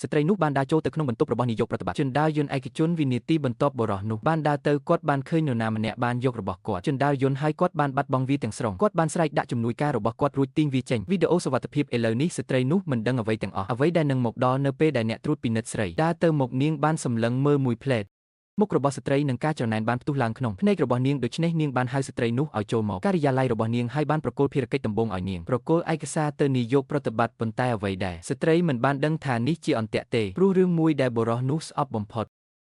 ស្ត្រីនោះបានដើរចូលទៅក្នុងបន្ទប់របស់នាយកប្រតិបត្តិជណ្ដើរយន្តឯកជនវិនាទីបន្ទាប់បុរសនោះបានដើរទៅគាត់បានឃើញនរណាម្នាក់បានយករបស់គាត់ជណ្ដើរយន្តហើយគាត់បានបាត់បង់វាទាំងស្រុងគាត់បានស្រែកដាក់ជំនួយការរបស់គាត់រួចទាញវាចេញវីដេអូសុវត្ថិភាពឥឡូវនេះស្ត្រីនោះមិនដឹងអ្វីទាំងអស់អ្វីដែលនឹងមកដល់នៅពេលដែលអ្នកត្រួតពិនិត្យស្រីដើរទៅមកនាងបានសម្លឹងមើលមួយផ្លែតមុខរបស់ស្ត្រីនឹងការច្រណែនបានផ្ទុះឡើងក្នុងភ្នែករបស់នាងដូច្នេះនាងបានហៅស្ត្រីនោះឲ្យចូលមកការិយាល័យរបស់នាងហើយបានប្រគល់ភារកិច្ចដំបូងឲ្យនាងប្រគល់ឯកសារទៅនាយកប្រតិបត្តិប៉ុន្តែអ្វីដែរស្ត្រីមិនបានដឹងថានេះជាអន្ទាក់ទេព្រោះរឿងមួយដែលបុរសនោះស្អប់បំផុត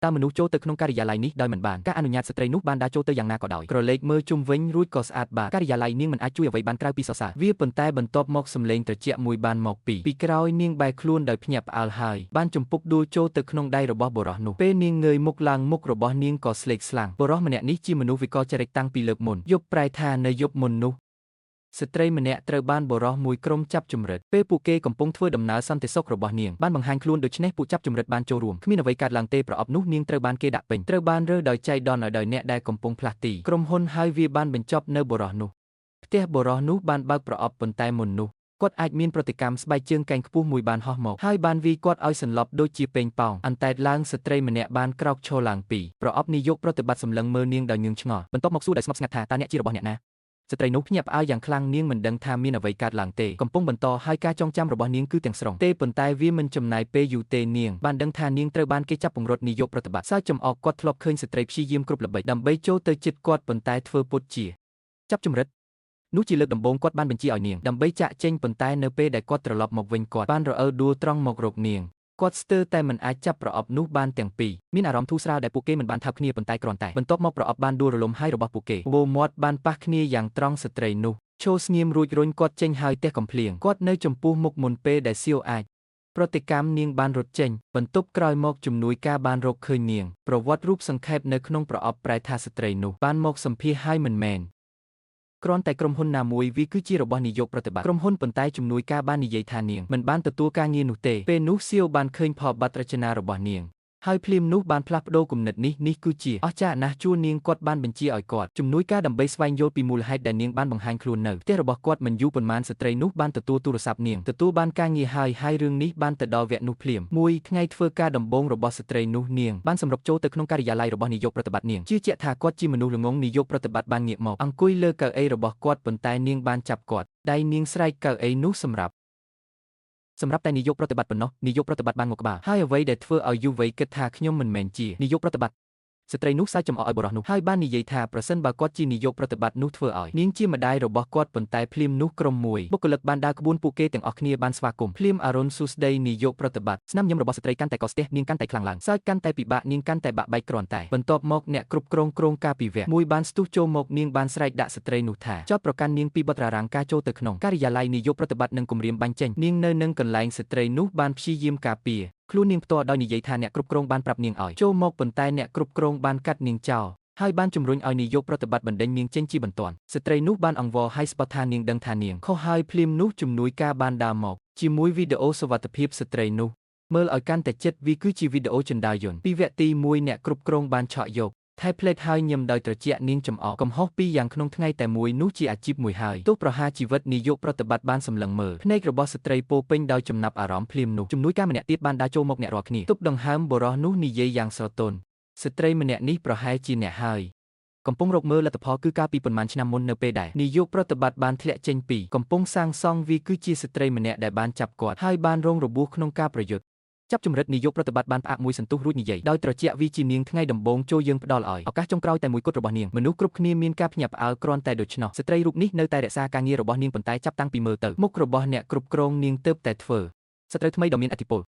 តើមនុស្សចូលទៅក្នុងការិយាល័យនេះដោយមិនបានការអនុញ្ញាតស្ត្រីនោះបានដើរចូលទៅយ៉ាងណាក៏ដោយក្រឡេកមើលជុំវិញរួចក៏ស្អាតបាតការិយាល័យនាងមិនអាចជួយអ្វីបានក្រៅពីសរសើរវាប៉ុន្តែបន្ទាប់មកសម្លេងត្រជាក់មួយបានមកពីក្រោយនាងបែរខ្លួនដោយភ្ញាក់ផ្អើលហើយបានជំពប់ដួលចូលទៅក្នុងដៃរបស់បុរសនោះពេលនាងងើយមុខឡើងមុខរបស់នាងក៏ស្លេកស្លាំងបុរសម្នាក់នេះជាមនុស្សវិកលចរិតតាំងពីលើកមុនយប់ប្រែថានៅយប់មុននោះស្ត្រីម្នាក់ត្រូវបានបុរសមួយក្រុមចាប់ជំរិតពេលពួកគេកំពុងធ្វើដំណើរសន្តិសុខរបស់នាងបានបង្ហាញខ្លួនដូច្នេះពួកចាប់ជំរិតបានចូលរួមគ្មានអ្វីកើតឡើងទេប្រអប់នោះនាងត្រូវបានគេដាក់ពេញត្រូវបានរើដោយចៃដន្យដោយអ្នកដែលកំពុងផ្លាស់ទីក្រុមហ៊ុនហើយវាបានបញ្ចប់នៅបុរសនោះផ្ទះបុរសនោះបានបើកប្រអប់ប៉ុន្តែមុននោះគាត់អាចមានប្រតិកម្មស្បែកជើងកែងខ្ពស់មួយបានហោះមកហើយបានវាយគាត់ឲ្យសន្លប់ដូចជាពេងប៉ោងអន្តែតឡើងស្ត្រីម្នាក់បានក្រោកឈរឡើងពីប្រអប់នាយកប្រតិបត្តិសម្លឹងមើលនាងដោយងឿងឆ្ងល់បន្ទាប់មកសួរដោយស្ងប់ស្ងាត់ថាតើអ្នកជារបស់អ្នកណាស្ត្រីនោះភ្ញាក់ផ្អើលយ៉ាងខ្លាំងនាងមិនដឹងថាមានអ្វីកើតឡើងទេកំពុងបន្តហើយការចងចាំរបស់នាងគឺទាំងស្រុងទេប៉ុន្តែវាមិនចំណាយពេលយូរទេនាងបានដឹងថានាងត្រូវបានគេចាប់ពង្រត់នាយកប្រតិបត្តិសើចចំអកគាត់ធ្លាប់ឃើញស្ត្រីព្យាយាមគ្រប់ល្បិចដើម្បីចូលទៅជិតគាត់ប៉ុន្តែធ្វើពុតជាចាប់ជំរិតនោះជាលើកដំបូងគាត់បានបញ្ជាឲ្យនាងដើម្បីចាក់ចេញប៉ុន្តែនៅពេលដែលគាត់ត្រឡប់មកវិញគាត់បានរអើដួលត្រង់មករកនាងគាត់ស្ទើរតែមិនអាចចាប់ប្រអប់នោះបានទាំងពីរមានអារម្មណ៍ធូរស្រាលដែលពួកគេមិនបានថើបគ្នាប៉ុន្តែគ្រាន់តែបន្ទាប់មកប្រអប់បានដួលរលំហើយរបស់ពួកគេវោមាត់បានប៉ះគ្នាយ៉ាងត្រង់ស្ត្រីនោះឈោស្ងៀមរួចរុញគាត់ចេញហើយទះកំភ្លៀងគាត់នៅចំពោះមុខមុនពេលដែលសៀវអាចប្រតិកម្មនាងបានរត់ចេញបន្ទប់ក្រោយមកជំនួយការបានរកឃើញនាងប្រវត្តិរូបសង្ខេបនៅក្នុងប្រអប់ប្រែថាស្ត្រីនោះបានមកសម្ភាសហើយមិនមែនគ្រាន់តែក្រុមហ៊ុនណាមួយវាគឺជារបស់នាយកប្រតិបត្តិក្រុមហ៊ុនប៉ុន្តែជំនួយការបាននិយាយថានាងមិនបានទទួលការងារនោះទេពេលនោះសៀវបានឃើញផលប័ណ្ណរចនារបស់នាងហើយភ្លាមនោះបានផ្លាស់ប្ដូរគំនិតនេះគឺជាអស្ចារ្យណាស់ជួននាងគាត់បានបញ្ជាឲ្យគាត់ជំនួយការដើម្បីស្វែងយល់ពីមូលហេតុដែលនាងបានបង្ហាញខ្លួននៅផ្ទះរបស់គាត់មិនយូរប៉ុន្មានស្ត្រីនោះបានទទួលទូរស័ព្ទនាងទទួលបានការងារហើយរឿងនេះបានទៅដល់វគ្គនោះភ្លាមមួយថ្ងៃធ្វើការដំបូងរបស់ស្ត្រីនោះនាងបានសម្រុកចូលទៅក្នុងការិយាល័យរបស់នាយកប្រតិបត្តិនាងជឿជាក់ថាគាត់ជាមនុស្សល្ងង់នាយកប្រតិបត្តិបានងាកមកអង្គុយលើកៅអីរបស់គាត់ប៉ុន្តែនាងបានចាប់គាត់ដៃនាងស្រែកកៅអីនោះសម្រាប់តែនាយកប្រតិបត្តិប៉ុណ្ណោះនាយកប្រតិបត្តិបានមកក្បាលហើយអ្វីដែលធ្វើឲ្យយុវវ័យគិតថាខ្ញុំមិនមែនជានាយកប្រតិបត្តិស្ត្រីនោះសើចចំអកឲ្យបុរសនោះហើយបាននិយាយថាប្រសិនបើគាត់ជានាយកប្រតិបត្តិនោះធ្វើឲ្យនាងជាម្ដាយរបស់គាត់ប៉ុន្តែភ្លាមនោះក្រុមមួយបុគ្គលិកបានដើរក្បួនពួកគេទាំងអស់គ្នាបានស្វាគមន៍ភ្លាមអរុនសួស្ដីនាយកប្រតិបត្តិស្នាមញញឹមរបស់ស្ត្រីកាន់តែកកស្ទះនាងកាន់តែខ្លាំងឡើងសើចកាន់តែពិបាកនាងកាន់តែបាក់បែកគ្រាន់តែបន្ទាប់មកអ្នកគ្រប់គ្រងការពីវគ្គមួយបានស្ទុះចូលមកនាងបានស្រែកដាក់ស្ត្រីនោះថាចោទប្រកាន់នាងពីបទរារាំងការចូលទៅក្នុងការិយាល័យនាយកប្រតិបត្តិនិងគម្រាមបាញ់ចេញនាងនៅនឹងកន្លែងស្ត្រីនោះបានព្យាយាមការពារខ្លួននាងផ្ទាល់ដោយនិយាយថាអ្នកគ្រប់គ្រងបានប្រាប់នាងឲ្យចូលមកប៉ុន្តែអ្នកគ្រប់គ្រងបានកាត់នាងចោលហើយបានជំរុញឲ្យនាយកប្រតិបត្តិបណ្ដេញនាងចេញជាបន្ទាន់ស្ត្រីនោះបានអង្វរឲ្យស្ពតថានាងដឹងថានាងខុសហើយភ្លាមនោះជំនួយការបានដើរមកជាមួយវីដេអូសុវត្ថិភាពស្ត្រីនោះមើលឲ្យកាន់តែជិតវាគឺជាវីដេអូជណ្ដើរយន្តពីវគ្គទី1អ្នកគ្រប់គ្រងបានឆក់យកថែផ្លេតហើយញឹមដោយត្រជាក់នាងចំអកកំហុសពីរយ៉ាងក្នុងថ្ងៃតែមួយនោះជាអាជីពមួយហើយទោះប្រហារជីវិតនាយកប្រតិបត្តិបានសម្លឹងមើលភ្នែករបស់ស្ត្រីពោពេញដោយចំណាប់អារម្មណ៍ភ្លាមនោះជំនួយការម្នាក់ទៀតបានដើរចូលមកអ្នករាល់គ្នាទប់ដង្ហើមបុរសនោះនិយាយយ៉ាងស្រទន់ស្ត្រីម្នាក់នេះប្រហែលជាអ្នកហើយកំពុងរកមើលលទ្ធផលគឺកាលពីប៉ុន្មានឆ្នាំមុននៅពេលដែលនាយកប្រតិបត្តិបានធ្លាក់ចេញពីកំពុងសាងសង់វាគឺជាស្ត្រីម្នាក់ដែលបានចាប់គាត់ហើយបានរងរបួសក្នុងការប្រយុទ្ធចាប់ជំរិតនាយកប្រតិបត្តិបានផ្អាកមួយសន្ទុះរួចនិយាយដោយត្រជាក់វាជានាងថ្ងៃដំបូងចូលយើងផ្ដល់ឲ្យឱកាសចុងក្រោយតែមួយគត់របស់នាងមនុស្សគ្រប់គ្នាមានការភ្ញាក់ផ្អើលគ្រាន់តែដូច្នោះស្ត្រីរូបនេះនៅតែរក្សាការងាររបស់នាងប៉ុន្តែចាប់តាំងពីមើលទៅមុខរបស់អ្នកគ្រប់គ្រងនាងទើបតែធ្វើសត្រូវថ្មីដ៏មានឥទ្ធិពល